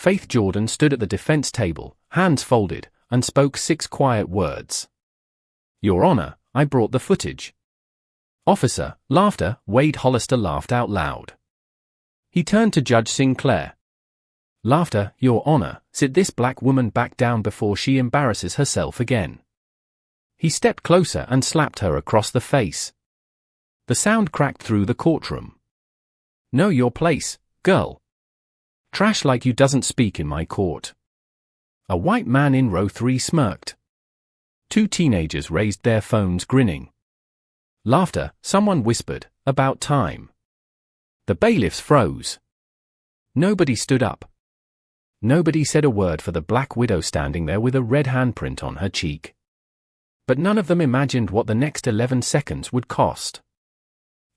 Faith Jordan stood at the defense table, hands folded, and spoke 6 quiet words. "Your Honor, I brought the footage." "Officer," laughter, Wade Hollister laughed out loud. He turned to Judge Sinclair. Laughter, "Your Honor, sit this black woman back down before she embarrasses herself again." He stepped closer and slapped her across the face. The sound cracked through the courtroom. "Know your place, girl. Trash like you doesn't speak in my court." A white man in row 3 smirked. 2 teenagers raised their phones grinning. Laughter, someone whispered, "About time." The bailiffs froze. Nobody stood up. Nobody said a word for the Black Widow standing there with a red handprint on her cheek. But none of them imagined what the next 11 seconds would cost.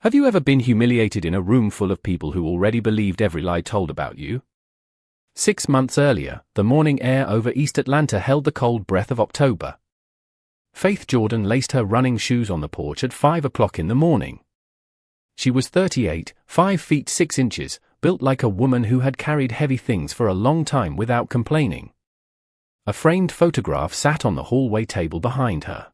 Have you ever been humiliated in a room full of people who already believed every lie told about you? 6 months earlier, the morning air over East Atlanta held the cold breath of October. Faith Jordan laced her running shoes on the porch at 5 o'clock in the morning. She was 38, 5 feet 6 inches, built like a woman who had carried heavy things for a long time without complaining. A framed photograph sat on the hallway table behind her.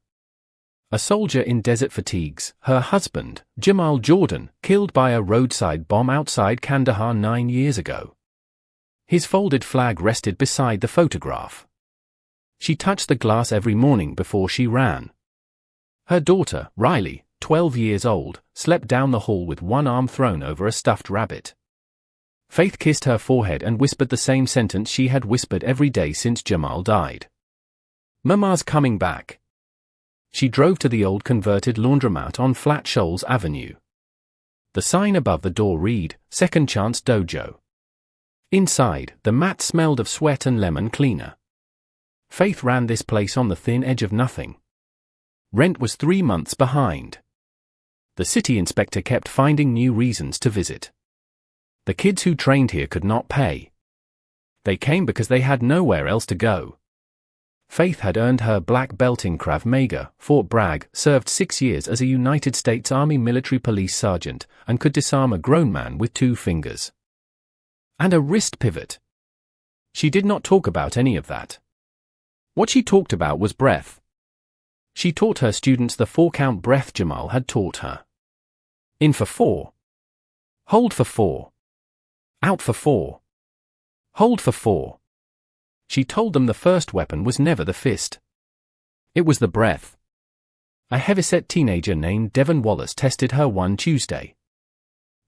A soldier in desert fatigues, her husband, Jamal Jordan, killed by a roadside bomb outside Kandahar 9 years ago. His folded flag rested beside the photograph. She touched the glass every morning before she ran. Her daughter, Riley, 12 years old, slept down the hall with one arm thrown over a stuffed rabbit. Faith kissed her forehead and whispered the same sentence she had whispered every day since Jamal died. "Mama's coming back." She drove to the old converted laundromat on Flat Shoals Avenue. The sign above the door read, "Second Chance Dojo." Inside, the mat smelled of sweat and lemon cleaner. Faith ran this place on the thin edge of nothing. Rent was 3 months behind. The city inspector kept finding new reasons to visit. The kids who trained here could not pay. They came because they had nowhere else to go. Faith had earned her black belt in Krav Maga, Fort Bragg, served 6 years as a United States Army military police sergeant, and could disarm a grown man with 2 fingers. And a wrist pivot. She did not talk about any of that. What she talked about was breath. She taught her students the 4-count breath Jamal had taught her. In for 4. Hold for 4. Out for 4. Hold for 4. She told them the first weapon was never the fist. It was the breath. A heavyset teenager named Devon Wallace tested her one Tuesday.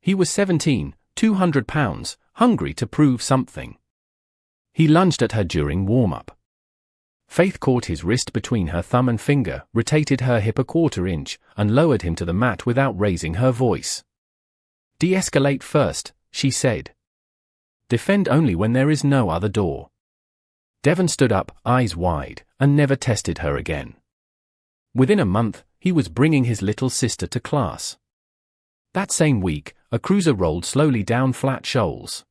He was 17, 200 pounds, hungry to prove something. He lunged at her during warm-up. Faith caught his wrist between her thumb and finger, rotated her hip a 1/4 inch, and lowered him to the mat without raising her voice. "De-escalate first," she said. "Defend only when there is no other door." Devon stood up, eyes wide, and never tested her again. Within a month, he was bringing his little sister to class. That same week, a cruiser rolled slowly down Flat Shoals.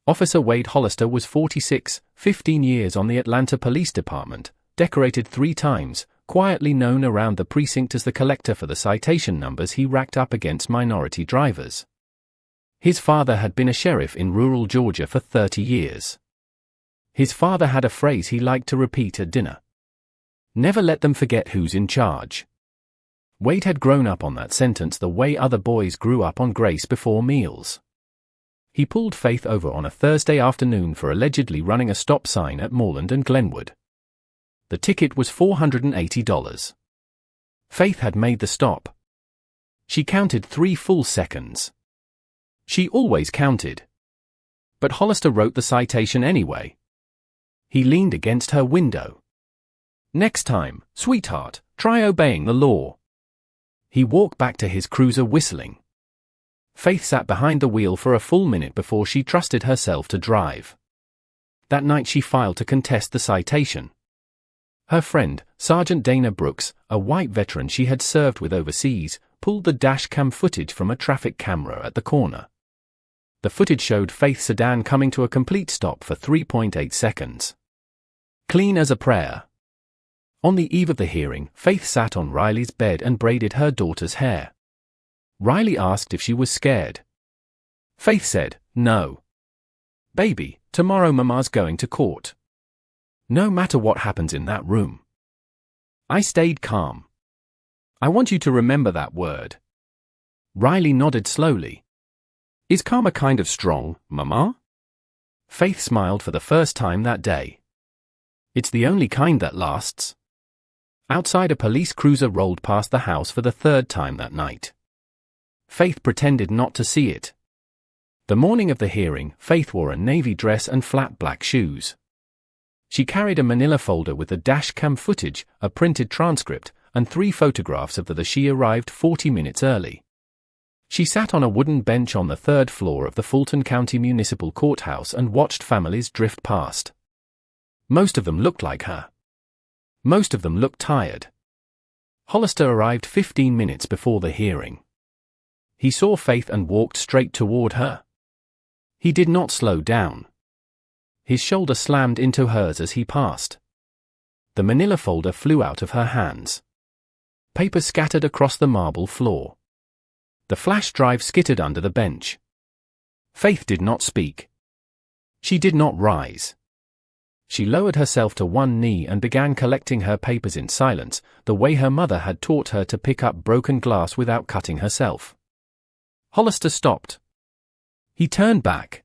Officer Wade Hollister was 46, 15 years on the Atlanta Police Department, decorated 3 times, quietly known around the precinct as the collector for the citation numbers he racked up against minority drivers. His father had been a sheriff in rural Georgia for 30 years. His father had a phrase he liked to repeat at dinner. "Never let them forget who's in charge." Wade had grown up on that sentence the way other boys grew up on grace before meals. He pulled Faith over on a Thursday afternoon for allegedly running a stop sign at Moreland and Glenwood. The ticket was $480. Faith had made the stop. She counted 3 full seconds. She always counted. But Hollister wrote the citation anyway. He leaned against her window. "Next time, sweetheart, try obeying the law." He walked back to his cruiser whistling. Faith sat behind the wheel for a full minute before she trusted herself to drive. That night she filed to contest the citation. Her friend, Sergeant Dana Brooks, a white veteran she had served with overseas, pulled the dash cam footage from a traffic camera at the corner. The footage showed Faith's sedan coming to a complete stop for 3.8 seconds. Clean as a prayer. On the eve of the hearing, Faith sat on Riley's bed and braided her daughter's hair. Riley asked if she was scared. Faith said, "No." Baby, tomorrow Mama's going to court. No matter what happens in that room. I stayed calm. I want you to remember that word. Riley nodded slowly. Is karma kind of strong, Mama? Faith smiled for the first time that day. It's the only kind that lasts. Outside, a police cruiser rolled past the house for the third time that night. Faith pretended not to see it. The morning of the hearing, Faith wore a navy dress and flat black shoes. She carried a manila folder with the dash cam footage, a printed transcript, and 3 photographs of she arrived 40 minutes early. She sat on a wooden bench on the 3rd floor of the Fulton County Municipal Courthouse and watched families drift past. Most of them looked like her. Most of them looked tired. Hollister arrived 15 minutes before the hearing. He saw Faith and walked straight toward her. He did not slow down. His shoulder slammed into hers as he passed. The manila folder flew out of her hands. Paper scattered across the marble floor. The flash drive skittered under the bench. Faith did not speak. She did not rise. She lowered herself to one knee and began collecting her papers in silence, the way her mother had taught her to pick up broken glass without cutting herself. Hollister stopped. He turned back.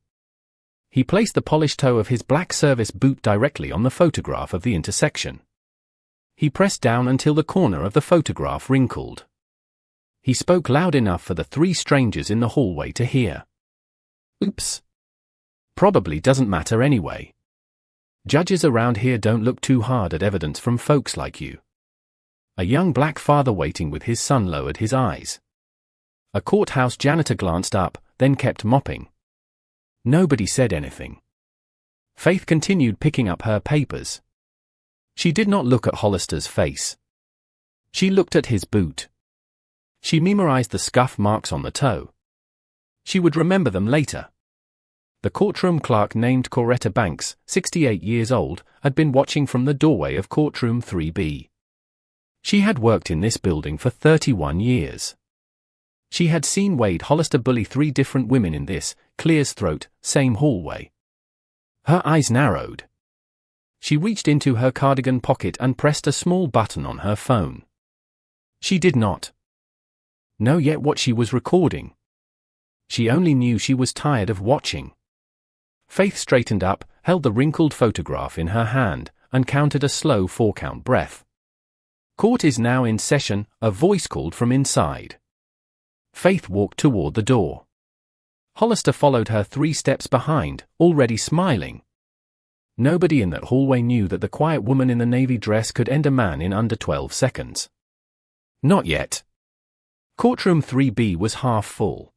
He placed the polished toe of his black service boot directly on the photograph of the intersection. He pressed down until the corner of the photograph wrinkled. He spoke loud enough for the 3 strangers in the hallway to hear. Oops. Probably doesn't matter anyway. Judges around here don't look too hard at evidence from folks like you. A young black father waiting with his son lowered his eyes. A courthouse janitor glanced up, then kept mopping. Nobody said anything. Faith continued picking up her papers. She did not look at Hollister's face. She looked at his boot. She memorized the scuff marks on the toe. She would remember them later. The courtroom clerk named Coretta Banks, 68 years old, had been watching from the doorway of courtroom 3B. She had worked in this building for 31 years. She had seen Wade Hollister bully 3 different women in this, Clear's throat, same hallway. Her eyes narrowed. She reached into her cardigan pocket and pressed a small button on her phone. She did not know yet what she was recording. She only knew she was tired of watching. Faith straightened up, held the wrinkled photograph in her hand, and counted a slow 4-count breath. Court is now in session, a voice called from inside. Faith walked toward the door. Hollister followed her 3 steps behind, already smiling. Nobody in that hallway knew that the quiet woman in the navy dress could end a man in under 12 seconds. Not yet. Courtroom 3B was half full.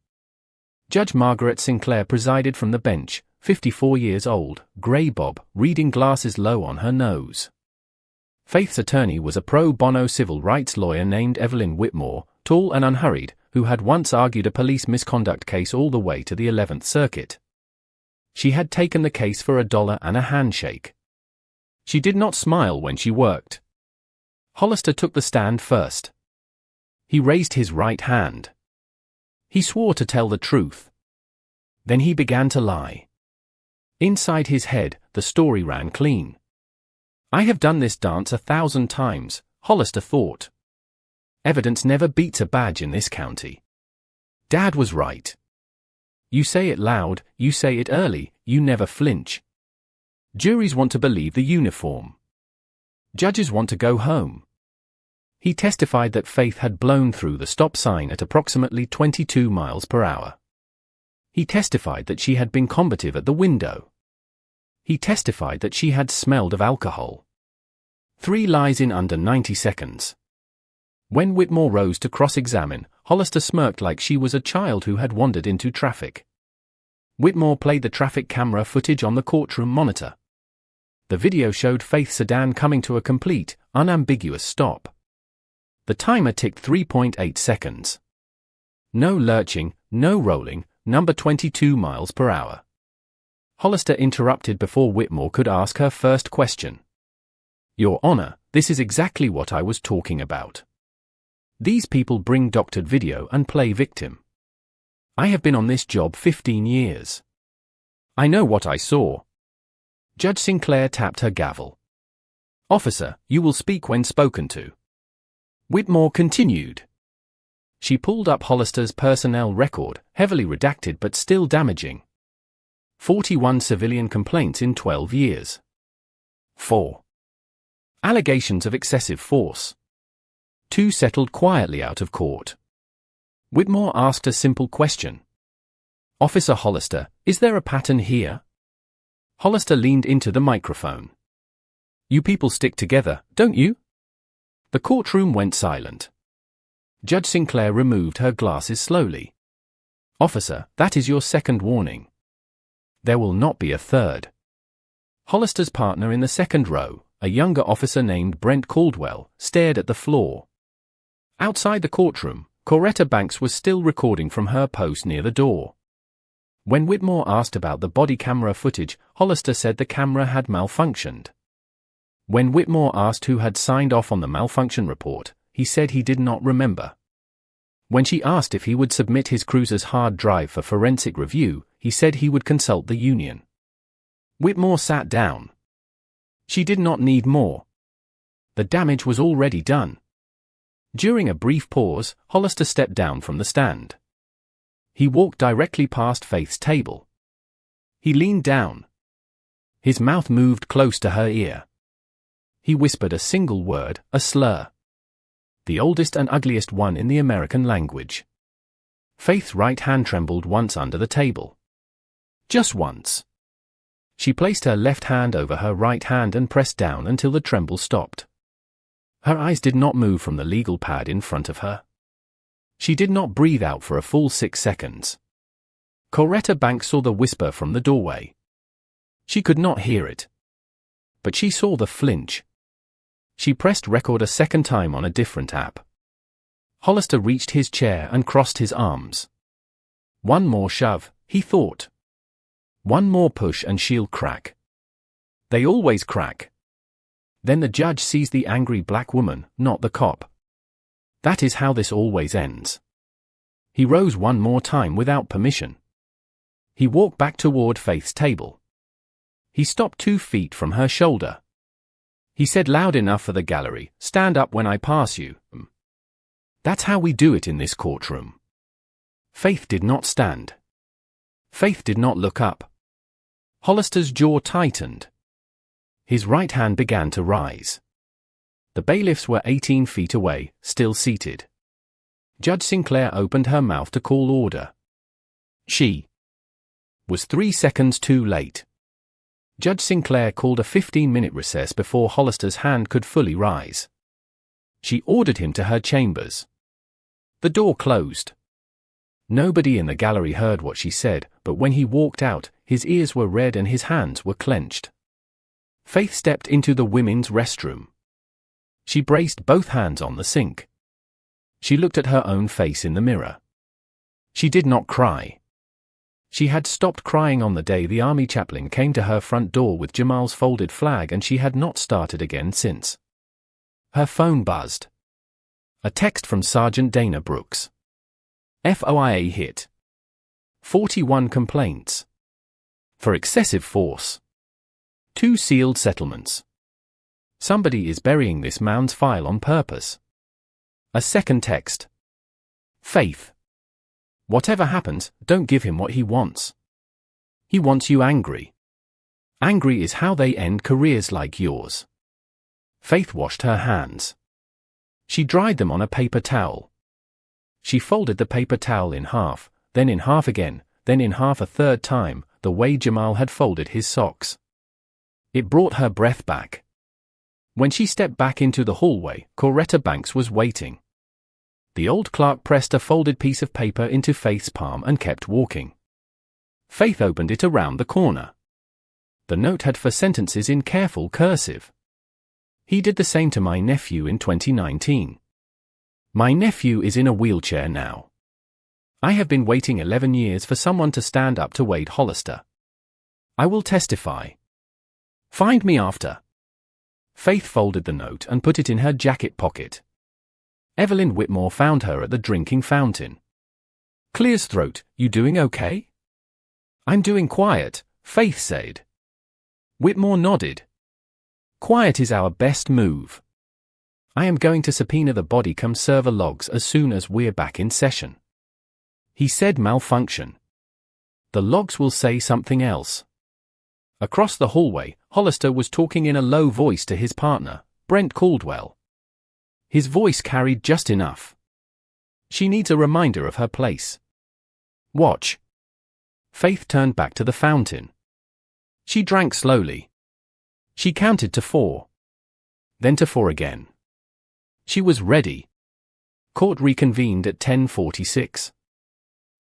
Judge Margaret Sinclair presided from the bench, 54 years old, gray bob, reading glasses low on her nose. Faith's attorney was a pro bono civil rights lawyer named Evelyn Whitmore, tall and unhurried, who had once argued a police misconduct case all the way to the 11th Circuit. She had taken the case for $1 and a handshake. She did not smile when she worked. Hollister took the stand first. He raised his right hand. He swore to tell the truth. Then he began to lie. Inside his head, the story ran clean. I have done this dance 1,000 times, Hollister thought. Evidence never beats a badge in this county. Dad was right. You say it loud, you say it early, you never flinch. Juries want to believe the uniform. Judges want to go home. He testified that Faith had blown through the stop sign at approximately 22 miles per hour. He testified that she had been combative at the window. He testified that she had smelled of alcohol. 3 lies in under 90 seconds. When Whitmore rose to cross-examine, Hollister smirked like she was a child who had wandered into traffic. Whitmore played the traffic camera footage on the courtroom monitor. The video showed Faith's sedan coming to a complete, unambiguous stop. The timer ticked 3.8 seconds. No lurching, no rolling, number 22 miles per hour. Hollister interrupted before Whitmore could ask her first question. Your Honor, this is exactly what I was talking about. These people bring doctored video and play victim. I have been on this job 15 years. I know what I saw. Judge Sinclair tapped her gavel. Officer, you will speak when spoken to. Whitmore continued. She pulled up Hollister's personnel record, heavily redacted but still damaging. 41 civilian complaints in 12 years. 4 allegations of excessive force. 2 settled quietly out of court. Whitmore asked a simple question. Officer Hollister, is there a pattern here? Hollister leaned into the microphone. You people stick together, don't you? The courtroom went silent. Judge Sinclair removed her glasses slowly. Officer, that is your second warning. There will not be a third. Hollister's partner in the second row, a younger officer named Brent Caldwell, stared at the floor. Outside the courtroom, Coretta Banks was still recording from her post near the door. When Whitmore asked about the body camera footage, Hollister said the camera had malfunctioned. When Whitmore asked who had signed off on the malfunction report, he said he did not remember. When she asked if he would submit his cruiser's hard drive for forensic review, he said he would consult the union. Whitmore sat down. She did not need more. The damage was already done. During a brief pause, Hollister stepped down from the stand. He walked directly past Faith's table. He leaned down. His mouth moved close to her ear. He whispered a single word, a slur. The oldest and ugliest one in the American language. Faith's right hand trembled once under the table. Just once. She placed her left hand over her right hand and pressed down until the tremble stopped. Her eyes did not move from the legal pad in front of her. She did not breathe out for a full 6 seconds. Coretta Banks saw the whisper from the doorway. She could not hear it. But she saw the flinch. She pressed record a second time on a different app. Hollister reached his chair and crossed his arms. One more shove, he thought. One more push and she'll crack. They always crack. Then the judge sees the angry black woman, not the cop. That is how this always ends. He rose one more time without permission. He walked back toward Faith's table. He stopped 2 feet from her shoulder. He said loud enough for the gallery, "Stand up when I pass you." That's how we do it in this courtroom. Faith did not stand. Faith did not look up. Hollister's jaw tightened. His right hand began to rise. The bailiffs were 18 feet away, still seated. Judge Sinclair opened her mouth to call order. She was 3 seconds too late. Judge Sinclair called a 15-minute recess before Hollister's hand could fully rise. She ordered him to her chambers. The door closed. Nobody in the gallery heard what she said, but when he walked out, his ears were red and his hands were clenched. Faith stepped into the women's restroom. She braced both hands on the sink. She looked at her own face in the mirror. She did not cry. She had stopped crying on the day the army chaplain came to her front door with Jamal's folded flag, and she had not started again since. Her phone buzzed. A text from Sergeant Dana Brooks. FOIA hit. 41 complaints. For excessive force. 2 sealed settlements. Somebody is burying this man's file on purpose. A second text. Faith. Whatever happens, don't give him what he wants. He wants you angry. Angry is how they end careers like yours. Faith washed her hands. She dried them on a paper towel. She folded the paper towel in half, then in half again, then in half a third time, the way Jamal had folded his socks. It brought her breath back. When she stepped back into the hallway, Coretta Banks was waiting. The old clerk pressed a folded piece of paper into Faith's palm and kept walking. Faith opened it around the corner. The note had 4 sentences in careful cursive. He did the same to my nephew in 2019. My nephew is in a wheelchair now. I have been waiting 11 years for someone to stand up to Wade Hollister. I will testify. Find me after. Faith folded the note and put it in her jacket pocket. Evelyn Whitmore found her at the drinking fountain. Clear's throat, "You doing okay?" "I'm doing quiet, Faith said. Whitmore nodded. Quiet is our best move. I am going to subpoena the body cam server logs as soon as we're back in session. He said malfunction. The logs will say something else. Across the hallway, Hollister was talking in a low voice to his partner, Brent Caldwell. His voice carried just enough. She needs a reminder of her place. Watch. Faith turned back to the fountain. She drank slowly. She counted to 4. Then to 4 again. She was ready. Court reconvened at 10:46.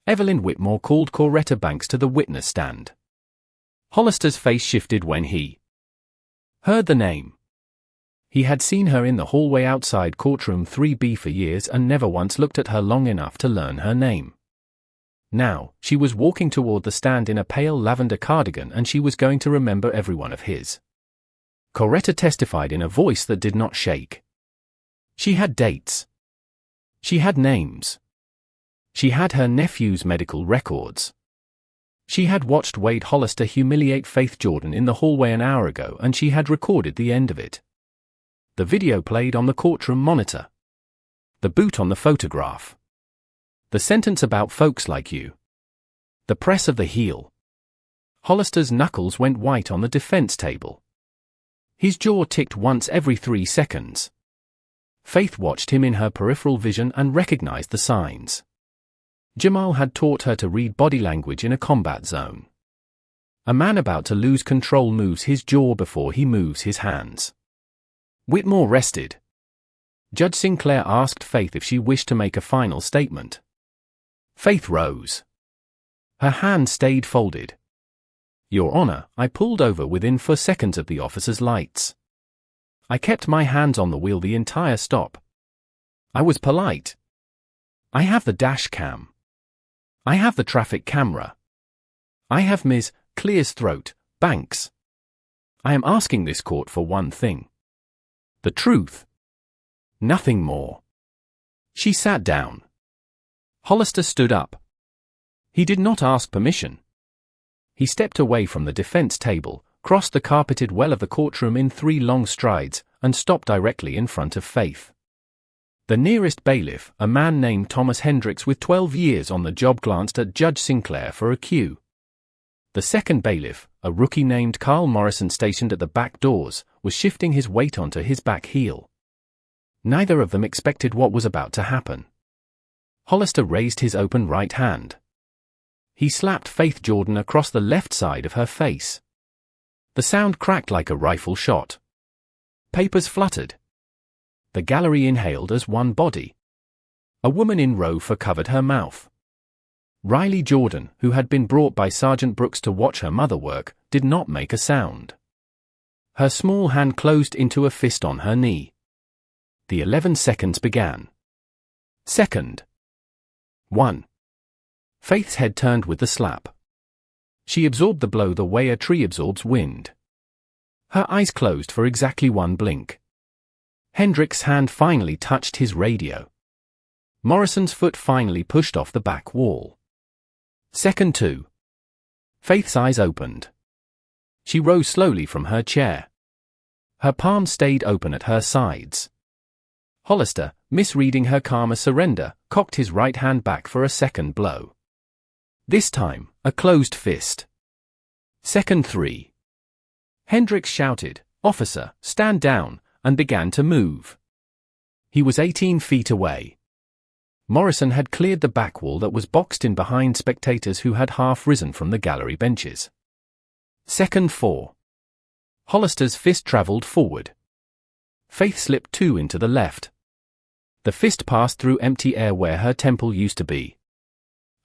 Evelyn Whitmore called Coretta Banks to the witness stand. Hollister's face shifted when he heard the name. He had seen her in the hallway outside courtroom 3B for years and never once looked at her long enough to learn her name. Now, she was walking toward the stand in a pale lavender cardigan and she was going to remember every one of his. Coretta testified in a voice that did not shake. She had dates. She had names. She had her nephew's medical records. She had watched Wade Hollister humiliate Faith Jordan in the hallway an hour ago and she had recorded the end of it. The video played on the courtroom monitor. The boot on the photograph. The sentence about folks like you. The press of the heel. Hollister's knuckles went white on the defense table. His jaw ticked once every 3 seconds. Faith watched him in her peripheral vision and recognized the signs. Jamal had taught her to read body language in a combat zone. A man about to lose control moves his jaw before he moves his hands. Whitmore rested. Judge Sinclair asked Faith if she wished to make a final statement. Faith rose. Her hand stayed folded. Your Honor, I pulled over within 4 seconds of the officer's lights. I kept my hands on the wheel the entire stop. I was polite. I have the dash cam. I have the traffic camera. I have Ms. Clear's throat, Banks. I am asking this court for one thing. The truth. Nothing more. She sat down. Hollister stood up. He did not ask permission. He stepped away from the defense table, crossed the carpeted well of the courtroom in 3 long strides, and stopped directly in front of Faith. The nearest bailiff, a man named Thomas Hendricks with 12 years on the job, glanced at Judge Sinclair for a cue. The second bailiff, a rookie named Carl Morrison stationed at the back doors, was shifting his weight onto his back heel. Neither of them expected what was about to happen. Hollister raised his open right hand. He slapped Faith Jordan across the left side of her face. The sound cracked like a rifle shot. Papers fluttered. The gallery inhaled as one body. A woman in row 4 covered her mouth. Riley Jordan, who had been brought by Sergeant Brooks to watch her mother work, did not make a sound. Her small hand closed into a fist on her knee. The 11 seconds began. Second. 1. Faith's head turned with the slap. She absorbed the blow the way a tree absorbs wind. Her eyes closed for exactly 1 blink. Hendrick's hand finally touched his radio. Morrison's foot finally pushed off the back wall. Second 2. Faith's eyes opened. She rose slowly from her chair. Her palms stayed open at her sides. Hollister, misreading her calmer surrender, cocked his right hand back for a second blow. This time, a closed fist. Second 3. Hendricks shouted, "Officer, stand down," and began to move. He was 18 feet away. Morrison had cleared the back wall that was boxed in behind spectators who had half risen from the gallery benches. Second 4. Hollister's fist traveled forward. Faith slipped 2 into the left. The fist passed through empty air where her temple used to be.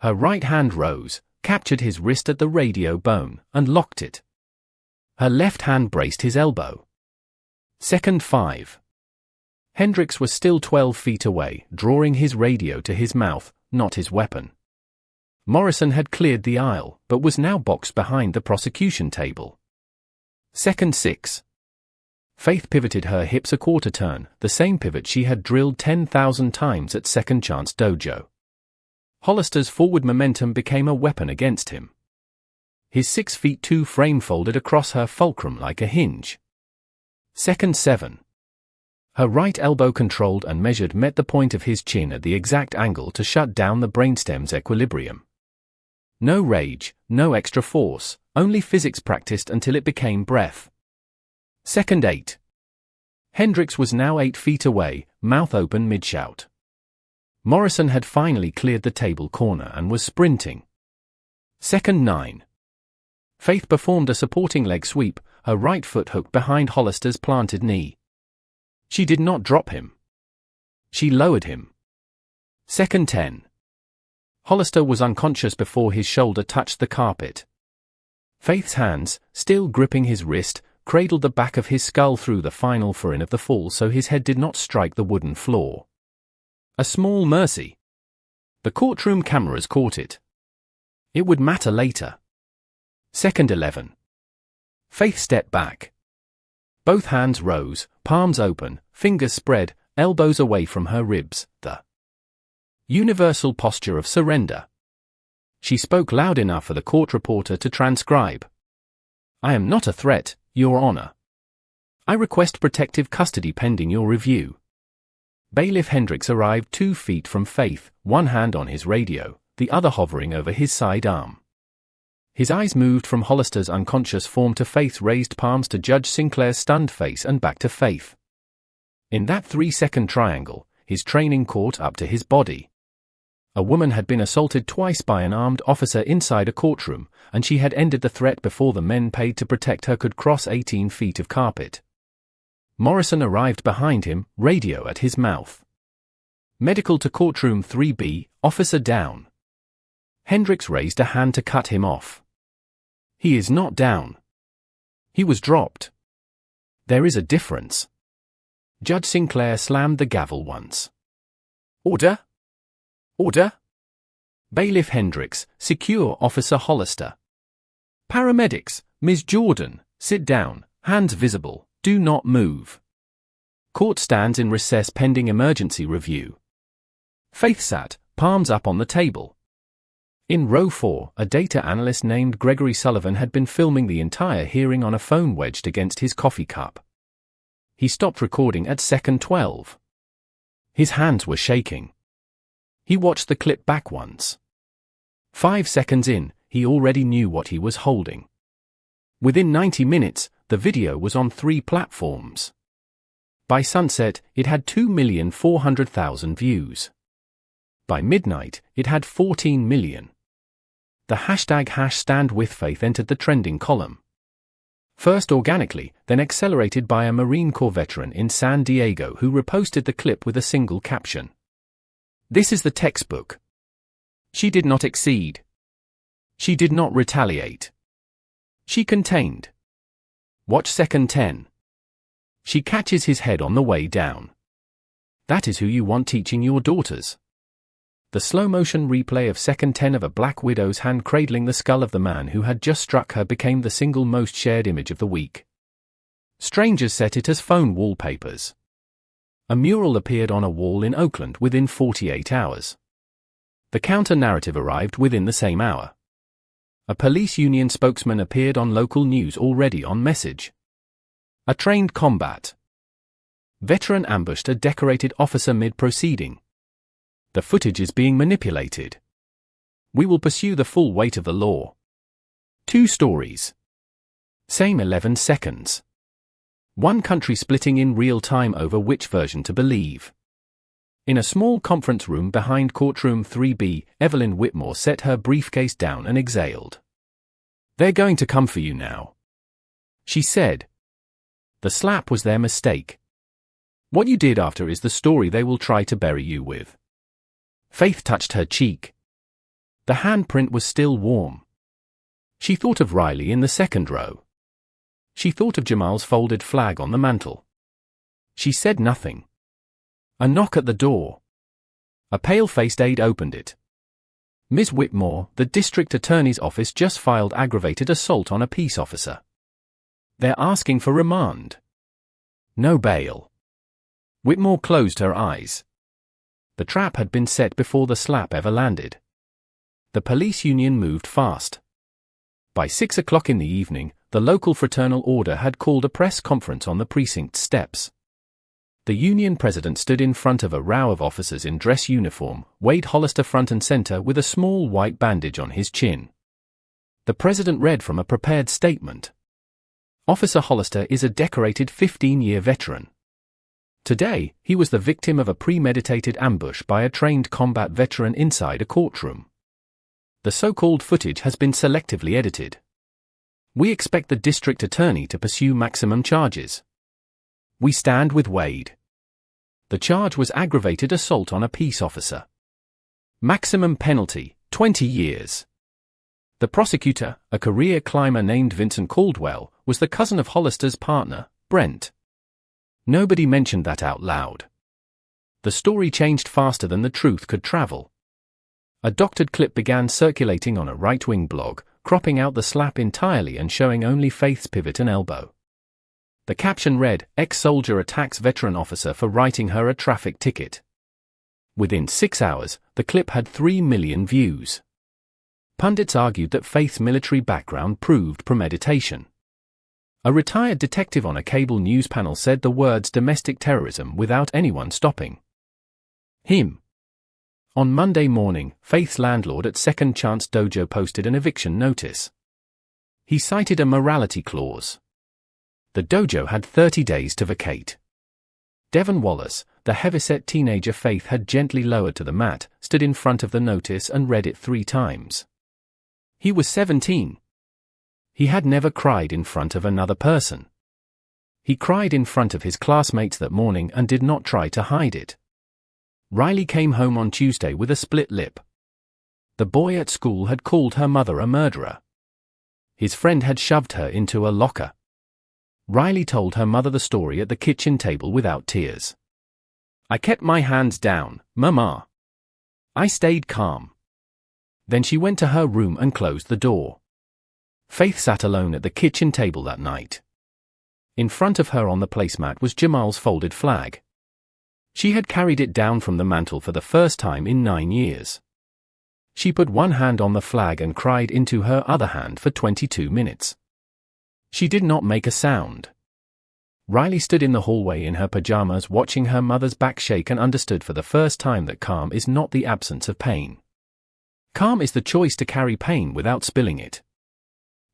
Her right hand rose, captured his wrist at the radio bone, and locked it. Her left hand braced his elbow. Second 5. Hendricks was still 12 feet away, drawing his radio to his mouth, not his weapon. Morrison had cleared the aisle, but was now boxed behind the prosecution table. Second 6. Faith pivoted her hips a quarter turn, the same pivot she had drilled 10,000 times at Second Chance Dojo. Hollister's forward momentum became a weapon against him. his 6'2" frame folded across her fulcrum like a hinge. Second 7. Her right elbow controlled and measured met the point of his chin at the exact angle to shut down the brainstem's equilibrium. No rage, no extra force, only physics practiced until it became breath. Second 8. Hendricks was now 8 feet away, mouth open mid-shout. Morrison had finally cleared the table corner and was sprinting. Second 9. Faith performed a supporting leg sweep, her right foot hooked behind Hollister's planted knee. She did not drop him. She lowered him. Second 10. Hollister was unconscious before his shoulder touched the carpet. Faith's hands, still gripping his wrist, cradled the back of his skull through the final foreign of the fall so his head did not strike the wooden floor. A small mercy. The courtroom cameras caught it. It would matter later. Second 11. Faith stepped back. Both hands rose, palms open, fingers spread, elbows away from her ribs, the universal posture of surrender. She spoke loud enough for the court reporter to transcribe. "I am not a threat, Your Honor. I request protective custody pending your review." Bailiff Hendricks arrived 2 feet from Faith, one hand on his radio, the other hovering over his side arm. His eyes moved from Hollister's unconscious form to Faith's raised palms to Judge Sinclair's stunned face and back to Faith. In that 3-second triangle, his training caught up to his body. A woman had been assaulted twice by an armed officer inside a courtroom, and she had ended the threat before the men paid to protect her could cross 18 feet of carpet. Morrison arrived behind him, radio at his mouth. "Medical to courtroom 3B, officer down." Hendricks raised a hand to cut him off. "He is not down. He was dropped. There is a difference." Judge Sinclair slammed the gavel once. "Order! Order! Bailiff Hendricks, secure Officer Hollister. Paramedics, Ms. Jordan, sit down, hands visible, do not move. Court stands in recess pending emergency review." Faith sat, palms up on the table. In row 4, a data analyst named Gregory Sullivan had been filming the entire hearing on a phone wedged against his coffee cup. He stopped recording at second 12. His hands were shaking. He watched the clip back once. 5 seconds in, he already knew what he was holding. Within 90 minutes, the video was on 3 platforms. By sunset, it had 2,400,000 views. By midnight, it had 14 million. The hashtag #StandWithFaith entered the trending column. First organically, then accelerated by a Marine Corps veteran in San Diego who reposted the clip with a single caption. "This is the textbook. She did not exceed. She did not retaliate. She contained. Watch second 10. She catches his head on the way down. That is who you want teaching your daughters." The slow-motion replay of second 10 of a black widow's hand cradling the skull of the man who had just struck her became the single most shared image of the week. Strangers set it as phone wallpapers. A mural appeared on a wall in Oakland within 48 hours. The counter-narrative arrived within the same hour. A police union spokesman appeared on local news already on message. A trained combat veteran ambushed a decorated officer mid-proceeding. The footage is being manipulated. We will pursue the full weight of the law. 2 stories. Same 11 seconds. One country splitting in real time over which version to believe. In a small conference room behind courtroom 3B, Evelyn Whitmore set her briefcase down and exhaled. "They're going to come for you now," she said. "The slap was their mistake. What you did after is the story they will try to bury you with." Faith touched her cheek. The handprint was still warm. She thought of Riley in the second row. She thought of Jamal's folded flag on the mantel. She said nothing. A knock at the door. A pale-faced aide opened it. "Ms. Whitmore, the district attorney's office just filed aggravated assault on a peace officer. They're asking for remand. No bail." Whitmore closed her eyes. The trap had been set before the slap ever landed. The police union moved fast. By 6 o'clock in the evening, the local fraternal order had called a press conference on the precinct steps. The union president stood in front of a row of officers in dress uniform, Wade Hollister front and center with a small white bandage on his chin. The president read from a prepared statement. Officer Hollister is a decorated 15-year veteran. Today, he was the victim of a premeditated ambush by a trained combat veteran inside a courtroom. The so-called footage has been selectively edited. We expect the district attorney to pursue maximum charges. We stand with Wade. The charge was aggravated assault on a peace officer. Maximum penalty, 20 years. The prosecutor, a career climber named Vincent Caldwell, was the cousin of Hollister's partner, Brent. Nobody mentioned that out loud. The story changed faster than the truth could travel. A doctored clip began circulating on a right-wing blog, cropping out the slap entirely and showing only Faith's pivot and elbow. The caption read, "Ex-soldier attacks veteran officer for writing her a traffic ticket." Within 6 hours, the clip had 3 million views. Pundits argued that Faith's military background proved premeditation. A retired detective on a cable news panel said the words domestic terrorism without anyone stopping him. On Monday morning, Faith's landlord at Second Chance Dojo posted an eviction notice. He cited a morality clause. The dojo had 30 days to vacate. Devon Wallace, the heavyset teenager Faith had gently lowered to the mat, stood in front of the notice and read it 3 times. He was 17. He had never cried in front of another person. He cried in front of his classmates that morning and did not try to hide it. Riley came home on Tuesday with a split lip. The boy at school had called her mother a murderer. His friend had shoved her into a locker. Riley told her mother the story at the kitchen table without tears. "I kept my hands down, Mama. I stayed calm." Then she went to her room and closed the door. Faith sat alone at the kitchen table that night. In front of her on the placemat was Jamal's folded flag. She had carried it down from the mantel for the first time in 9 years. She put one hand on the flag and cried into her other hand for 22 minutes. She did not make a sound. Riley stood in the hallway in her pajamas watching her mother's back shake and understood for the first time that calm is not the absence of pain. Calm is the choice to carry pain without spilling it.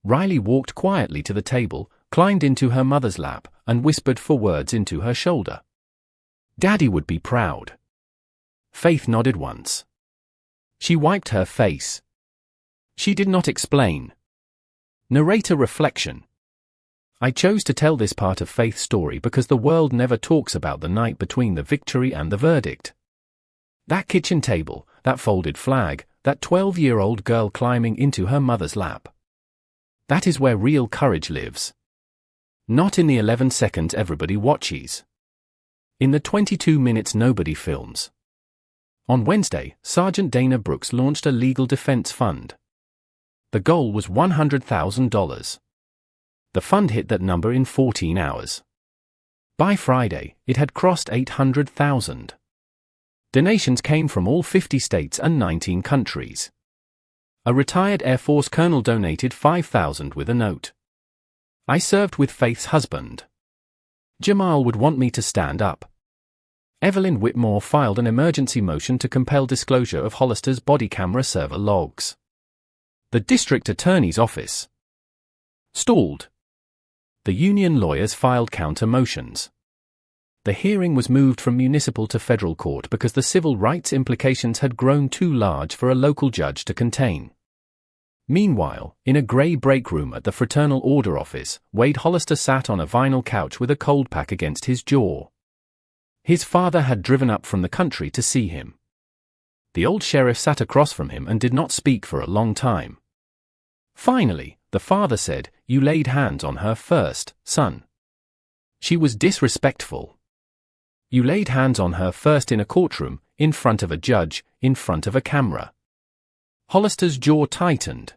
Riley walked quietly to the table, climbed into her mother's lap, and whispered 4 words into her shoulder. "Daddy would be proud." Faith nodded once. She wiped her face. She did not explain. Narrator reflection. I chose to tell this part of Faith's story because the world never talks about the night between the victory and the verdict. That kitchen table, that folded flag, that 12-year-old girl climbing into her mother's lap. That is where real courage lives. Not in the 11 seconds everybody watches. In the 22 minutes nobody films. On Wednesday, Sergeant Dana Brooks launched a legal defense fund. The goal was $100,000. The fund hit that number in 14 hours. By Friday, it had crossed 800,000. Donations came from all 50 states and 19 countries. A retired Air Force colonel donated $5,000 with a note. I served with Faith's husband. Jamal would want me to stand up. Evelyn Whitmore filed an emergency motion to compel disclosure of Hollister's body camera server logs. The district attorney's office stalled. The union lawyers filed counter motions. The hearing was moved from municipal to federal court because the civil rights implications had grown too large for a local judge to contain. Meanwhile, in a grey break room at the Fraternal Order office, Wade Hollister sat on a vinyl couch with a cold pack against his jaw. His father had driven up from the country to see him. The old sheriff sat across from him and did not speak for a long time. Finally, the father said, "You laid hands on her first, son. She was disrespectful. You laid hands on her first in a courtroom, in front of a judge, in front of a camera." Hollister's jaw tightened.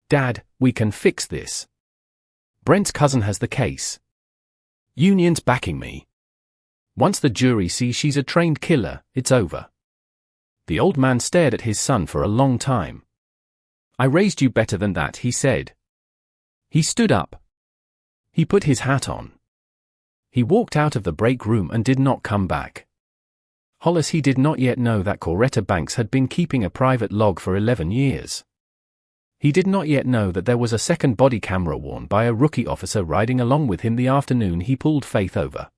"Dad, we can fix this. Brent's cousin has the case. Union's backing me. Once the jury sees she's a trained killer, it's over." The old man stared at his son for a long time. I raised you better than that, he said. He stood up. He put his hat on. He walked out of the break room and did not come back. Hollis, he did not yet know that Coretta Banks had been keeping a private log for 11 years. He did not yet know that there was a second body camera worn by a rookie officer riding along with him the afternoon he pulled Faith over.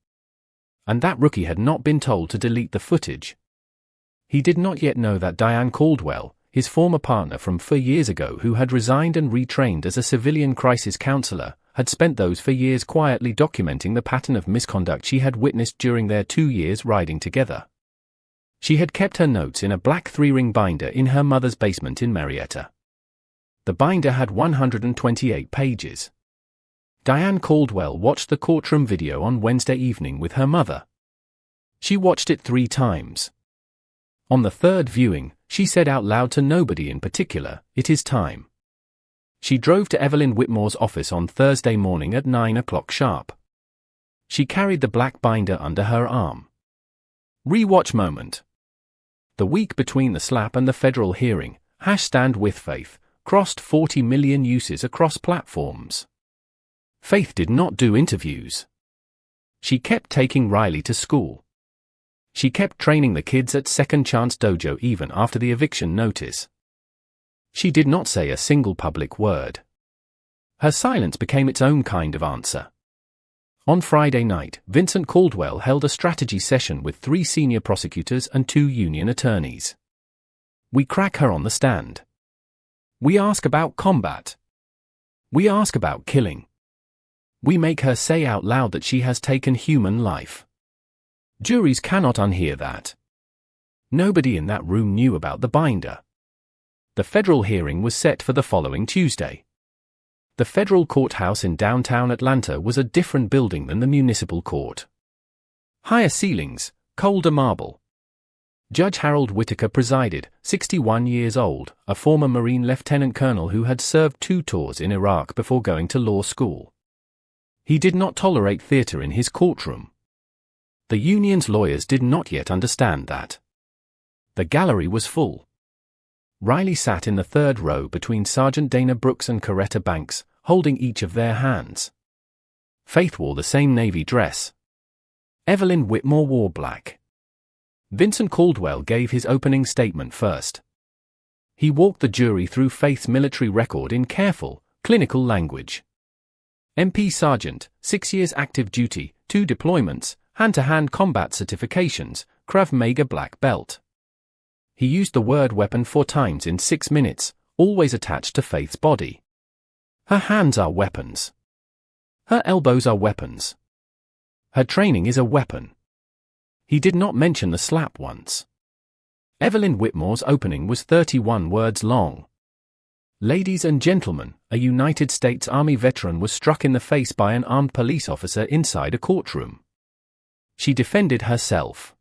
And that rookie had not been told to delete the footage. He did not yet know that Diane Caldwell, his former partner from 4 years ago who had resigned and retrained as a civilian crisis counselor, had spent those 4 years quietly documenting the pattern of misconduct she had witnessed during their 2 years riding together. She had kept her notes in a black 3-ring binder in her mother's basement in Marietta. The binder had 128 pages. Diane Caldwell watched the courtroom video on Wednesday evening with her mother. She watched it 3 times. On the third viewing, she said out loud to nobody in particular, "It is time." She drove to Evelyn Whitmore's office on Thursday morning at 9 o'clock sharp. She carried the black binder under her arm. Rewatch moment. The week between the slap and the federal hearing, #Stand with Faith, crossed 40 million uses across platforms. Faith did not do interviews. She kept taking Riley to school. She kept training the kids at Second Chance Dojo even after the eviction notice. She did not say a single public word. Her silence became its own kind of answer. On Friday night, Vincent Caldwell held a strategy session with 3 senior prosecutors and 2 union attorneys. We crack her on the stand. We ask about combat. We ask about killing. We make her say out loud that she has taken human life. Juries cannot unhear that. Nobody in that room knew about the binder. The federal hearing was set for the following Tuesday. The federal courthouse in downtown Atlanta was a different building than the municipal court. Higher ceilings, colder marble. Judge Harold Whitaker presided, 61 years old, a former Marine lieutenant colonel who had served 2 tours in Iraq before going to law school. He did not tolerate theater in his courtroom. The union's lawyers did not yet understand that. The gallery was full. Riley sat in the 3rd row between Sergeant Dana Brooks and Coretta Banks, holding each of their hands. Faith wore the same navy dress. Evelyn Whitmore wore black. Vincent Caldwell gave his opening statement first. He walked the jury through Faith's military record in careful, clinical language. MP Sergeant, 6 years active duty, 2 deployments, hand-to-hand combat certifications, Krav Maga black belt. He used the word weapon 4 times in 6 minutes, always attached to Faith's body. Her hands are weapons. Her elbows are weapons. Her training is a weapon. He did not mention the slap once. Evelyn Whitmore's opening was 31 words long. Ladies and gentlemen, a United States Army veteran was struck in the face by an armed police officer inside a courtroom. She defended herself.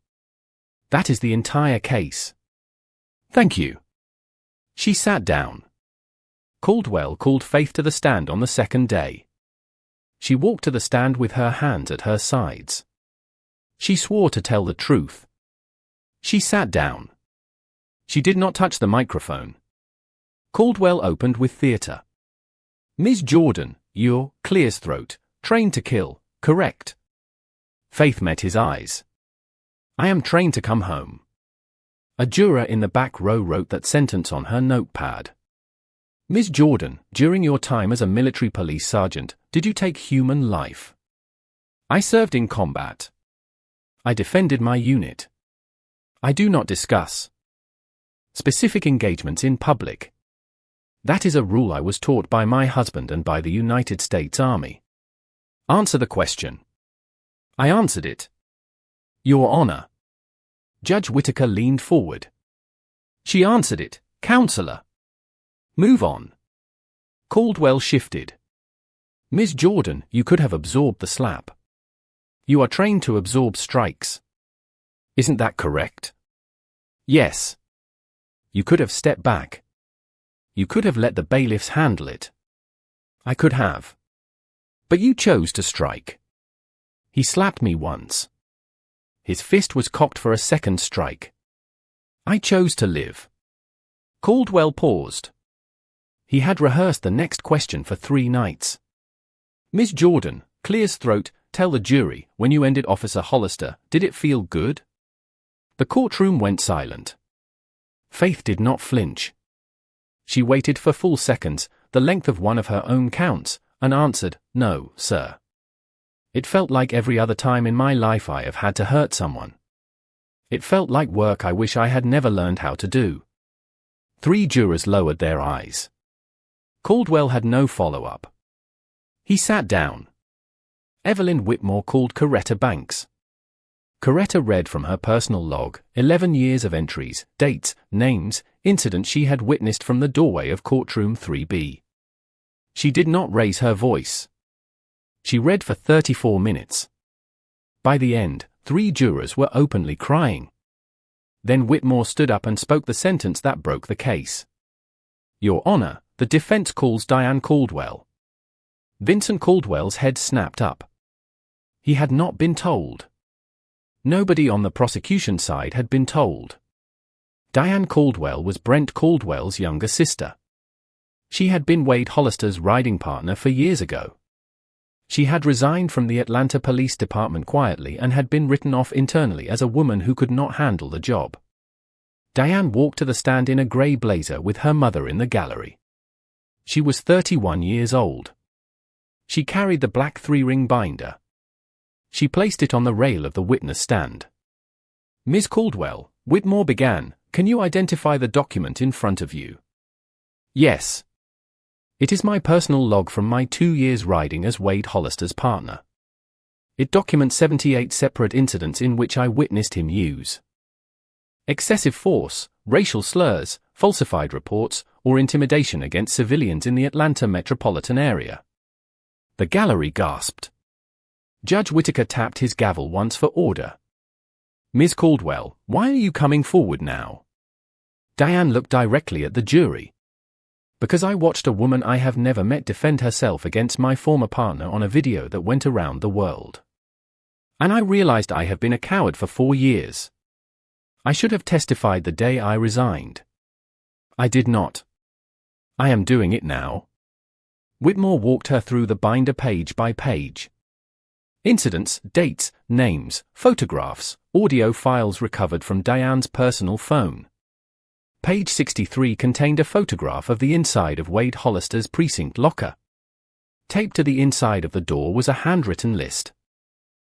That is the entire case. Thank you. She sat down. Caldwell called Faith to the stand on the second day. She walked to the stand with her hands at her sides. She swore to tell the truth. She sat down. She did not touch the microphone. Caldwell opened with theater. Ms. Jordan, you're clear's throat, trained to kill, correct? Faith met his eyes. I am trained to come home. A juror in the back row wrote that sentence on her notepad. Ms. Jordan, during your time as a military police sergeant, did you take human life? I served in combat. I defended my unit. I do not discuss specific engagements in public. That is a rule I was taught by my husband and by the United States Army. Answer the question. I answered it. Your Honor. Judge Whitaker leaned forward. She answered it, Counselor. Move on. Caldwell shifted. Ms. Jordan, you could have absorbed the slap. You are trained to absorb strikes. Isn't that correct? Yes. You could have stepped back. You could have let the bailiffs handle it. I could have. But you chose to strike. He slapped me once. His fist was cocked for a second strike. I chose to live. Caldwell paused. He had rehearsed the next question for 3 nights. Miss Jordan, clears throat, tell the jury, when you ended Officer Hollister, did it feel good? The courtroom went silent. Faith did not flinch. She waited for full seconds, the length of one of her own counts, and answered, no, sir. It felt like every other time in my life I have had to hurt someone. It felt like work I wish I had never learned how to do. 3 jurors lowered their eyes. Caldwell had no follow-up. He sat down. Evelyn Whitmore called Coretta Banks. Coretta read from her personal log, 11 years of entries, dates, names, incidents she had witnessed from the doorway of courtroom 3B. She did not raise her voice. She read for 34 minutes. By the end, 3 jurors were openly crying. Then Whitmore stood up and spoke the sentence that broke the case. Your Honor, the defense calls Diane Caldwell. Vincent Caldwell's head snapped up. He had not been told. Nobody on the prosecution side had been told. Diane Caldwell was Brent Caldwell's younger sister. She had been Wade Hollister's riding partner for years ago. She had resigned from the Atlanta Police Department quietly and had been written off internally as a woman who could not handle the job. Diane walked to the stand in a gray blazer with her mother in the gallery. She was 31 years old. She carried the black 3-ring binder. She placed it on the rail of the witness stand. Ms. Caldwell, Whitmore began, can you identify the document in front of you? Yes. It is my personal log from my 2 years riding as Wade Hollister's partner. It documents 78 separate incidents in which I witnessed him use excessive force, racial slurs, falsified reports, or intimidation against civilians in the Atlanta metropolitan area. The gallery gasped. Judge Whitaker tapped his gavel once for order. Ms. Caldwell, why are you coming forward now? Diane looked directly at the jury. Because I watched a woman I have never met defend herself against my former partner on a video that went around the world. And I realized I have been a coward for 4 years. I should have testified the day I resigned. I did not. I am doing it now. Whitmore walked her through the binder page by page. Incidents, dates, names, photographs, audio files recovered from Diane's personal phone. Page 63 contained a photograph of the inside of Wade Hollister's precinct locker. Taped to the inside of the door was a handwritten list.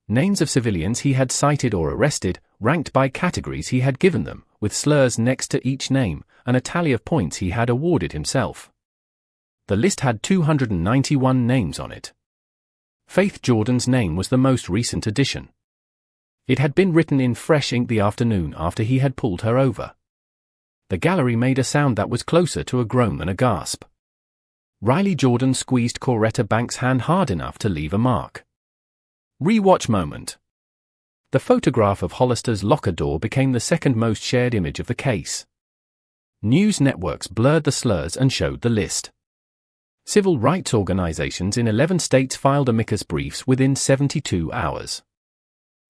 Names of civilians he had cited or arrested, ranked by categories he had given them, with slurs next to each name, and a tally of points he had awarded himself. The list had 291 names on it. Faith Jordan's name was the most recent addition. It had been written in fresh ink the afternoon after he had pulled her over. The gallery made a sound that was closer to a groan than a gasp. Riley Jordan squeezed Coretta Banks' hand hard enough to leave a mark. Rewatch moment. The photograph of Hollister's locker door became the second most shared image of the case. News networks blurred the slurs and showed the list. Civil rights organizations in 11 states filed amicus briefs within 72 hours.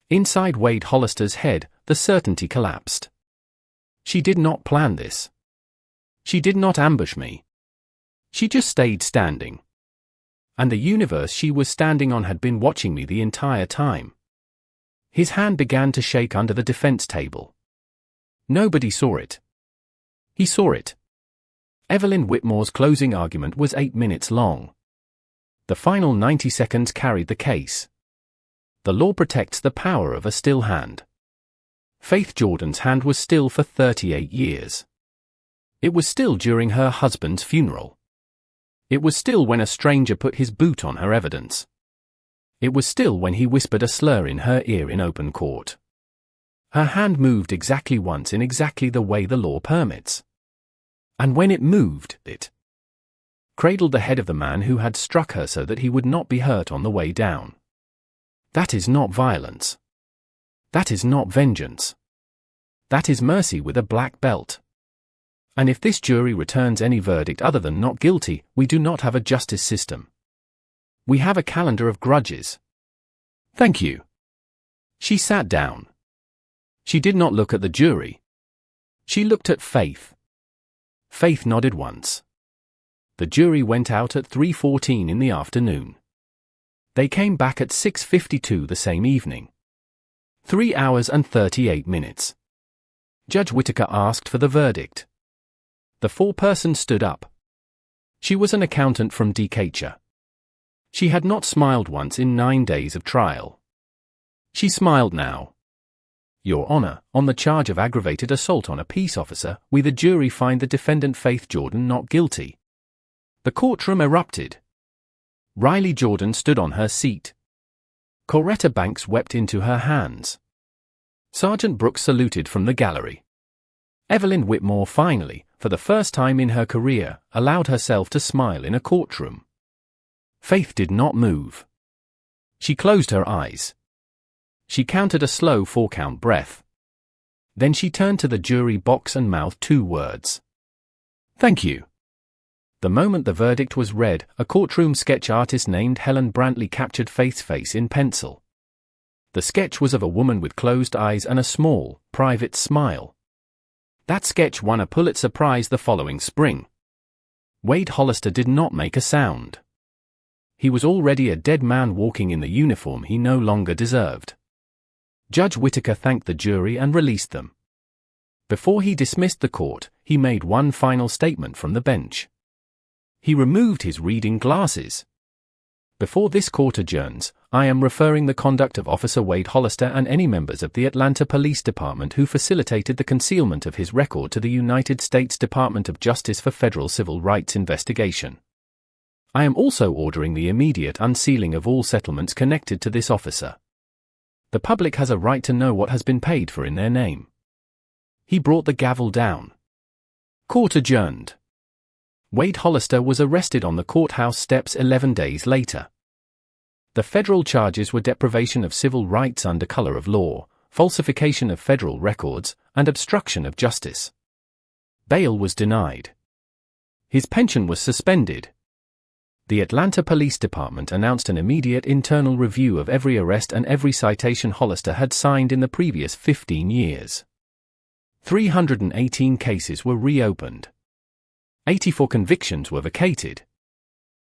Inside Wade Hollister's head, the certainty collapsed. She did not plan this. She did not ambush me. She just stayed standing. And the universe she was standing on had been watching me the entire time. His hand began to shake under the defense table. Nobody saw it. He saw it. Evelyn Whitmore's closing argument was 8 minutes long. The final 90 seconds carried the case. The law protects the power of a still hand. Faith Jordan's hand was still for 38 years. It was still during her husband's funeral. It was still when a stranger put his boot on her evidence. It was still when he whispered a slur in her ear in open court. Her hand moved exactly once in exactly the way the law permits. And when it moved, it cradled the head of the man who had struck her so that he would not be hurt on the way down. That is not violence. That is not vengeance. That is mercy with a black belt. And if this jury returns any verdict other than not guilty, we do not have a justice system. We have a calendar of grudges. Thank you. She sat down. She did not look at the jury. She looked at Faith. Faith nodded once. The jury went out at 3:14 in the afternoon. They came back at 6:52 the same evening. 3 hours and 38 minutes. Judge Whittaker asked for the verdict. The foreperson stood up. She was an accountant from Decatur. She had not smiled once in 9 days of trial. She smiled now. Your Honor, on the charge of aggravated assault on a peace officer, we the jury find the defendant Faith Jordan not guilty. The courtroom erupted. Riley Jordan stood on her seat. Coretta Banks wept into her hands. Sergeant Brooks saluted from the gallery. Evelyn Whitmore finally, for the first time in her career, allowed herself to smile in a courtroom. Faith did not move. She closed her eyes. She counted a slow 4-count breath. Then she turned to the jury box and mouthed 2 words. Thank you. The moment the verdict was read, a courtroom sketch artist named Helen Brantley captured Faith's face in pencil. The sketch was of a woman with closed eyes and a small, private smile. That sketch won a Pulitzer Prize the following spring. Wade Hollister did not make a sound. He was already a dead man walking in the uniform he no longer deserved. Judge Whittaker thanked the jury and released them. Before he dismissed the court, he made one final statement from the bench. He removed his reading glasses. Before this court adjourns, I am referring the conduct of Officer Wade Hollister and any members of the Atlanta Police Department who facilitated the concealment of his record to the United States Department of Justice for federal civil rights investigation. I am also ordering the immediate unsealing of all settlements connected to this officer. The public has a right to know what has been paid for in their name. He brought the gavel down. Court adjourned. Wade Hollister was arrested on the courthouse steps 11 days later. The federal charges were deprivation of civil rights under color of law, falsification of federal records, and obstruction of justice. Bail was denied. His pension was suspended. The Atlanta Police Department announced an immediate internal review of every arrest and every citation Hollister had signed in the previous 15 years. 318 cases were reopened. 84 convictions were vacated.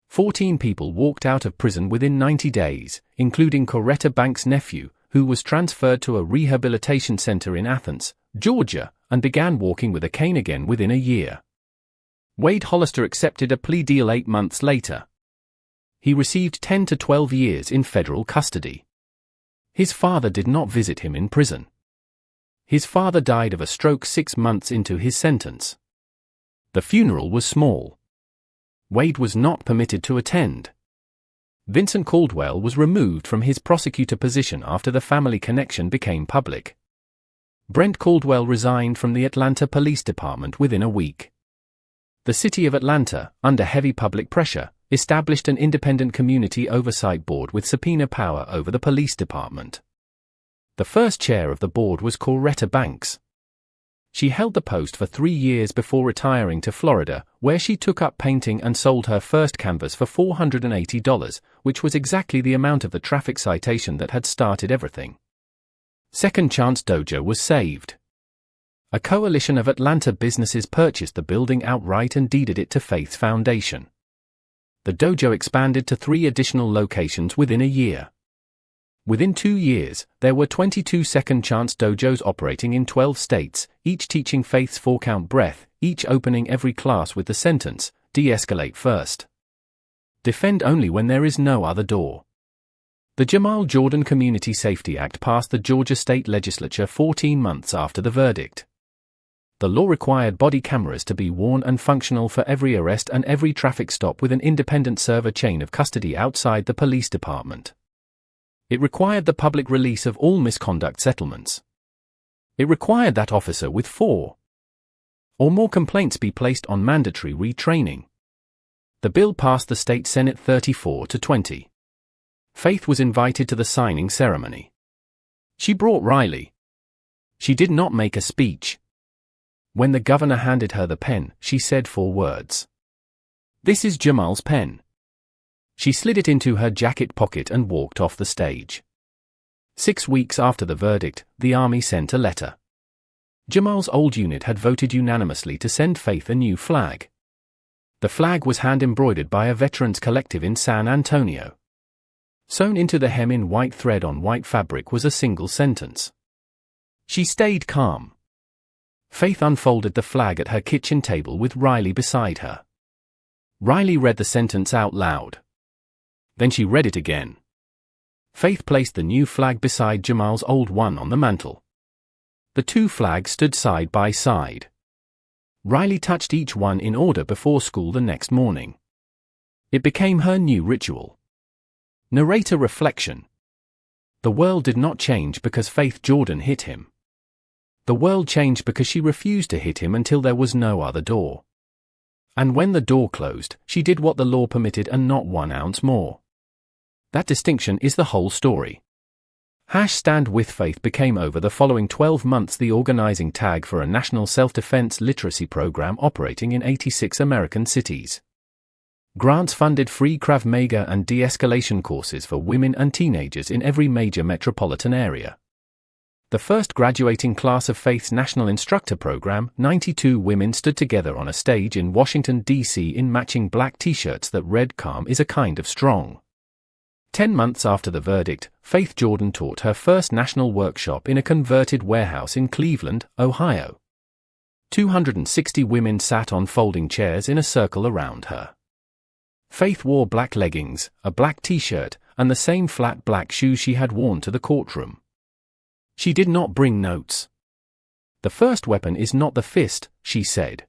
14 people walked out of prison within 90 days, including Coretta Banks' nephew, who was transferred to a rehabilitation center in Athens, Georgia, and began walking with a cane again within a year. Wade Hollister accepted a plea deal 8 months later. He received 10 to 12 years in federal custody. His father did not visit him in prison. His father died of a stroke 6 months into his sentence. The funeral was small. Wade was not permitted to attend. Vincent Caldwell was removed from his prosecutor position after the family connection became public. Brent Caldwell resigned from the Atlanta Police Department within a week. The city of Atlanta, under heavy public pressure, established an independent community oversight board with subpoena power over the police department. The first chair of the board was Coretta Banks. She held the post for 3 years before retiring to Florida, where she took up painting and sold her first canvas for $480, which was exactly the amount of the traffic citation that had started everything. Second Chance Dojo was saved. A coalition of Atlanta businesses purchased the building outright and deeded it to Faith's Foundation. The dojo expanded to 3 additional locations within a year. Within 2 years, there were 22 Second Chance dojos operating in 12 states, each teaching Faith's 4-count breath, each opening every class with the sentence, de-escalate first. Defend only when there is no other door. The Jamal Jordan Community Safety Act passed the Georgia State Legislature 14 months after the verdict. The law required body cameras to be worn and functional for every arrest and every traffic stop with an independent server chain of custody outside the police department. It required the public release of all misconduct settlements. It required that officer with 4 or more complaints be placed on mandatory retraining. The bill passed the state Senate 34-20. Faith was invited to the signing ceremony. She brought Riley. She did not make a speech. When the governor handed her the pen, she said 4 words. "This is Jamal's pen." She slid it into her jacket pocket and walked off the stage. 6 weeks after the verdict, the Army sent a letter. Jamal's old unit had voted unanimously to send Faith a new flag. The flag was hand-embroidered by a veterans collective in San Antonio. Sewn into the hem in white thread on white fabric was a single sentence. She stayed calm. Faith unfolded the flag at her kitchen table with Riley beside her. Riley read the sentence out loud. Then she read it again. Faith placed the new flag beside Jamal's old one on the mantel. The two flags stood side by side. Riley touched each one in order before school the next morning. It became her new ritual. Narrator reflection. The world did not change because Faith Jordan hit him. The world changed because she refused to hit him until there was no other door. And when the door closed, she did what the law permitted and not 1 ounce more. That distinction is the whole story. Stand With Faith became over the following 12 months the organizing tag for a national self-defense literacy program operating in 86 American cities. Grants funded free Krav Maga and de-escalation courses for women and teenagers in every major metropolitan area. The first graduating class of Faith's National Instructor Program, 92 women stood together on a stage in Washington, D.C. in matching black t-shirts that read "Calm is a kind of strong." 10 months after the verdict, Faith Jordan taught her first national workshop in a converted warehouse in Cleveland, Ohio. 260 women sat on folding chairs in a circle around her. Faith wore black leggings, a black t-shirt, and the same flat black shoes she had worn to the courtroom. She did not bring notes. "The first weapon is not the fist," she said.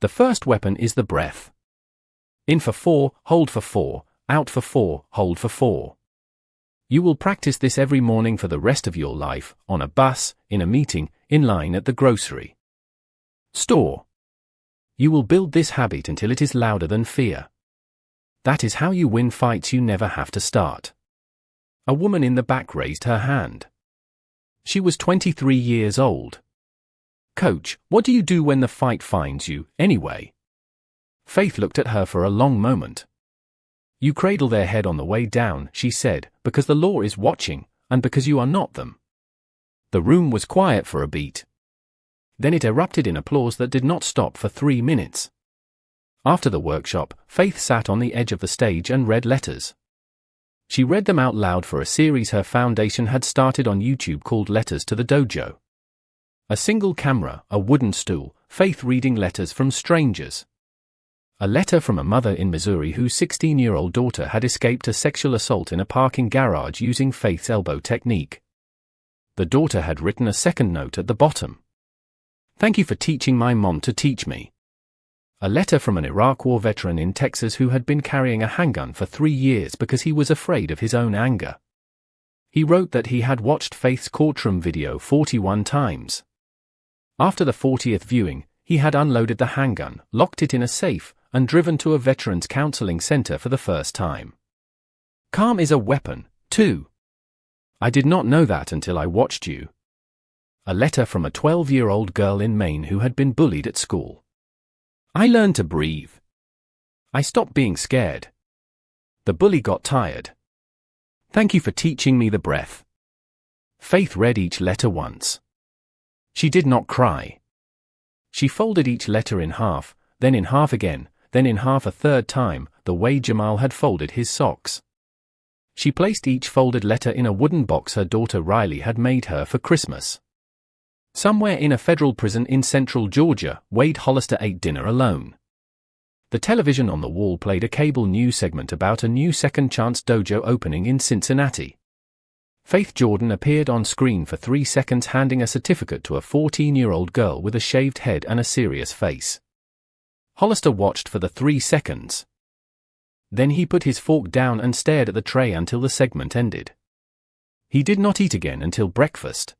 "The first weapon is the breath. In for 4, hold for 4, out for 4, hold for 4. You will practice this every morning for the rest of your life, on a bus, in a meeting, in line at the grocery store. You will build this habit until it is louder than fear. That is how you win fights you never have to start." A woman in the back raised her hand. She was 23 years old. "Coach, what do you do when the fight finds you, anyway?" Faith looked at her for a long moment. "You cradle their head on the way down," she said, "because the law is watching, and because you are not them." The room was quiet for a beat. Then it erupted in applause that did not stop for 3 minutes. After the workshop, Faith sat on the edge of the stage and read letters. She read them out loud for a series her foundation had started on YouTube called Letters to the Dojo. A single camera, a wooden stool, Faith reading letters from strangers. A letter from a mother in Missouri whose 16-year-old daughter had escaped a sexual assault in a parking garage using Faith's elbow technique. The daughter had written a second note at the bottom. "Thank you for teaching my mom to teach me." A letter from an Iraq War veteran in Texas who had been carrying a handgun for 3 years because he was afraid of his own anger. He wrote that he had watched Faith's courtroom video 41 times. After the 40th viewing, he had unloaded the handgun, locked it in a safe, and driven to a veterans counseling center for the first time. "Calm is a weapon, too. I did not know that until I watched you." A letter from a 12-year-old girl in Maine who had been bullied at school. "I learned to breathe. I stopped being scared. The bully got tired. Thank you for teaching me the breath." Faith read each letter once. She did not cry. She folded each letter in half, then in half again, then in half a third time, the way Jamal had folded his socks. She placed each folded letter in a wooden box her daughter Riley had made her for Christmas. Somewhere in a federal prison in central Georgia, Wade Hollister ate dinner alone. The television on the wall played a cable news segment about a new Second Chance dojo opening in Cincinnati. Faith Jordan appeared on screen for 3 seconds handing a certificate to a 14-year-old girl with a shaved head and a serious face. Hollister watched for the 3 seconds. Then he put his fork down and stared at the tray until the segment ended. He did not eat again until breakfast.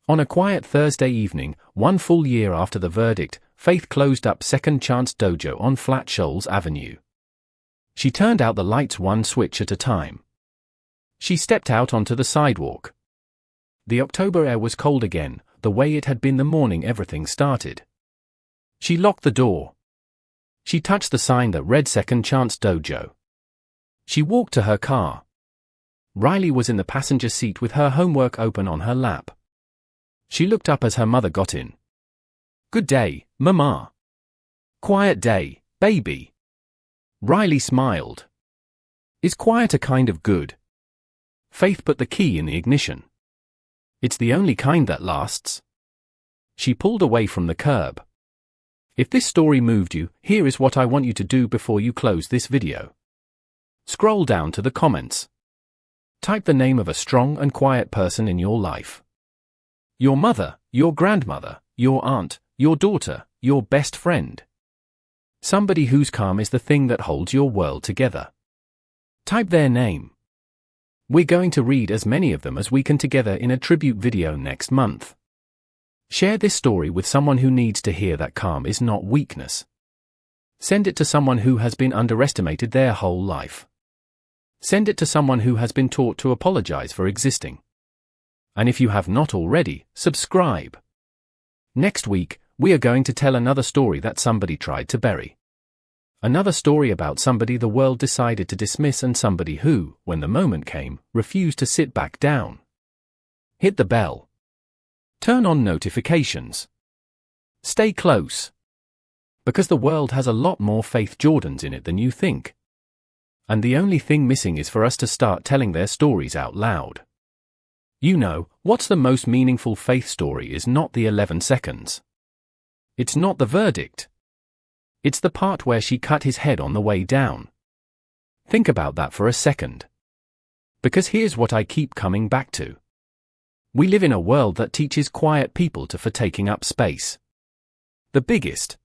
On a quiet Thursday evening, 1 full year after the verdict, Faith closed up Second Chance Dojo on Flat Shoals Avenue. She turned out the lights 1 switch at a time. She stepped out onto the sidewalk. The October air was cold again, the way it had been the morning everything started. She locked the door. She touched the sign that read Second Chance Dojo. She walked to her car. Riley was in the passenger seat with her homework open on her lap. She looked up as her mother got in. "Good day, Mama." "Quiet day, Baby. Riley smiled. Is quiet a kind of good? Faith put the key in the ignition. It's the only kind that lasts. She pulled away from the curb. If this story moved you, here is what I want you to do before you close this video. Scroll down to the comments. Type the name of a strong and quiet person in your life. Your mother, your grandmother, your aunt, your daughter, your best friend. Somebody whose calm is the thing that holds your world together. Type their name. We're going to read as many of them as we can together in a tribute video next month. Share this story with someone who needs to hear that calm is not weakness. Send it to someone who has been underestimated their whole life. Send it to someone who has been taught to apologize for existing. And if you have not already, subscribe. Next week, we are going to tell another story that somebody tried to bury. Another story about somebody the world decided to dismiss and somebody who, when the moment came, refused to sit back down. Hit the bell. Turn on notifications. Stay close. Because the world has a lot more Faith Jordans in it than you think. And the only thing missing is for us to start telling their stories out loud. You know, what's the most meaningful Faith story is not the 11 seconds. It's not the verdict. It's the part where she cut his head on the way down. Think about that for a second. Because here's what I keep coming back to. We live in a world that teaches quiet people for taking up space. The biggest.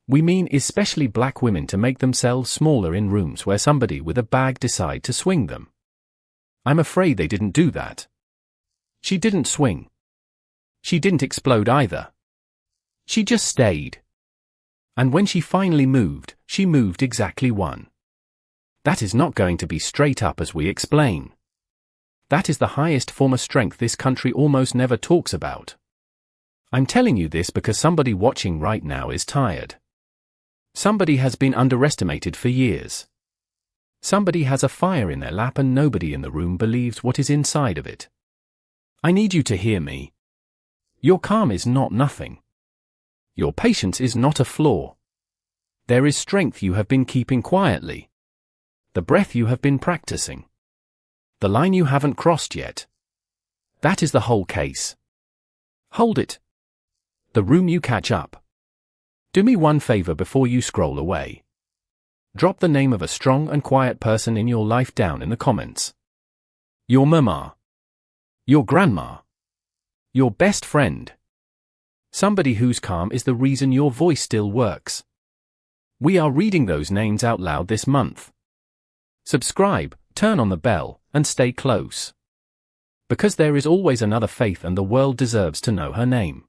We mean especially black women to make themselves smaller in rooms where somebody with a bag decide to swing them. I'm afraid they didn't do that. She didn't swing. She didn't explode either. She just stayed. And when she finally moved, she moved exactly one. That is not going to be straight up as we explain. That is the highest form of strength this country almost never talks about. I'm telling you this because somebody watching right now is tired. Somebody has been underestimated for years. Somebody has a fire in their lap and nobody in the room believes what is inside of it. I need you to hear me. Your calm is not nothing. Your patience is not a flaw. There is strength you have been keeping quietly. The breath you have been practicing. The line you haven't crossed yet. That is the whole case. Hold it. The room you catch up. Do me one favor before you scroll away. Drop the name of a strong and quiet person in your life down in the comments. Your mama. Your grandma. Your best friend. Somebody whose calm is the reason your voice still works. We are reading those names out loud this month. Subscribe, turn on the bell, and stay close. Because there is always another Faith and the world deserves to know her name.